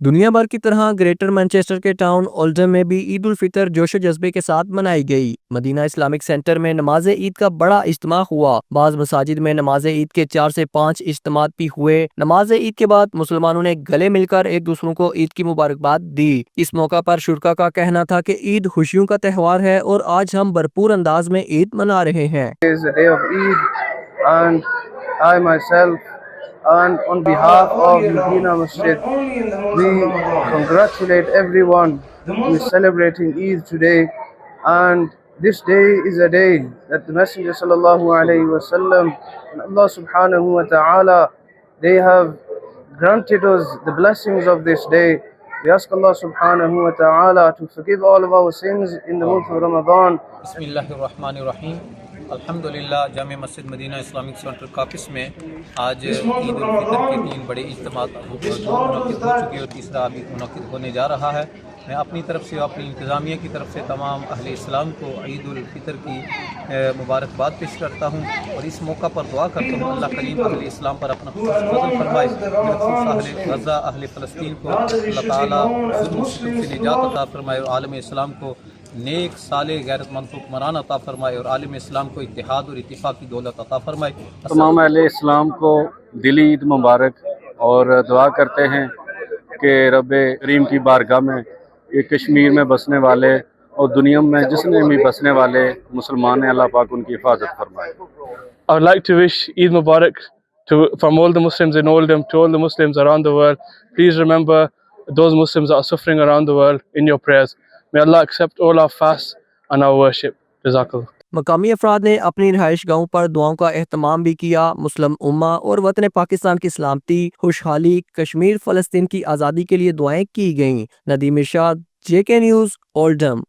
दुनिया भर की तरह ग्रेटर मैनचेस्टर के टाउन ओल्डहम में भी ईद उल फितर जोश जज्बे के साथ मनाई गई। मदीना इस्लामिक सेंटर में नमाज ईद का बड़ा इज्तिमा हुआ। बाज़ मसाजिद में नमाज ईद के 4 से 5 इज्तिमात भी हुए। नमाज ईद के बाद मुसलमानों ने गले मिलकर एक दूसरों को ईद की मुबारकबाद दी। इस मौका पर शुरका का कहना था कि ईद खुशियों का त्यौहार है और आज हम भरपूर अंदाज में ईद मना रहे हैं। I myself and on behalf of Medina Masjid, we congratulate everyone who is celebrating Eid today. And this day is a day that the Messenger sallallahu alaihi wasallam and Allah subhanahu wa ta'ala, they have granted us the blessings of this day. We ask Allah subhanahu wa ta'ala to forgive all of our sins in the month of Ramadan. बिस्मिल्लाहिर्रहमानिर्रहीम। अल्हम्दुलिल्लाह जामे मस्जिद Medina Islamic centre copies में आज ईद उल फितर के 3 बड़े इज्तिमा मुनक़िद हो चुके और तीसरा अभी मुनक़िद होने जा रहा है। मैं अपनी तरफ से अपनी इंतज़ामिया की तरफ से तमाम अहले इस्लाम को ईद उल फितर की मुबारकबाद पेश करता हूँ और इस मौका पर दुआ करता हूँ अल्लाह करीम अहले इस्लाम पर अपना फज़ल फरमाए। बिलख़ुसूस अहले गज़ा अहले फ़लस्तीन को अल्लाह ताला ज़ुल्म से निजात अता फरमाए और आलम इस्लाम को नेक साले गैरतमंद हुक्मरान अता फरमाए और आलम इस्लाम को इत्तेहाद और इत्तिफ़ाक़ की दौलत अता फरमाए। तमाम अहले इस्लाम को दिली ईद मुबारक और दुआ करते हैं कि रब करीम की बारगाह में ये कश्मीर में बसने वाले और दुनिया में जिसने भी बसने वाले मुसलमान हैं, अल्लाह पाक उनकी हिफाजत फरमाए। I would like to wish Eid Mubarak from all the Muslims in Oldham to all the Muslims around the world. Please remember those Muslims that are suffering around the world in your prayers. May Allah accept all our fasts and our worship. Jazakallah. मकामी अफराद ने अपनी रिहाइश गाहों पर दुआओं का एहतमाम भी किया। मुस्लिम उम्मा और वतन पाकिस्तान की सलामती, खुशहाली, कश्मीर फ़लस्तीन की आज़ादी के लिए दुआएं की गईं। नदीम इरशाद, JK न्यूज़, ओल्डहम।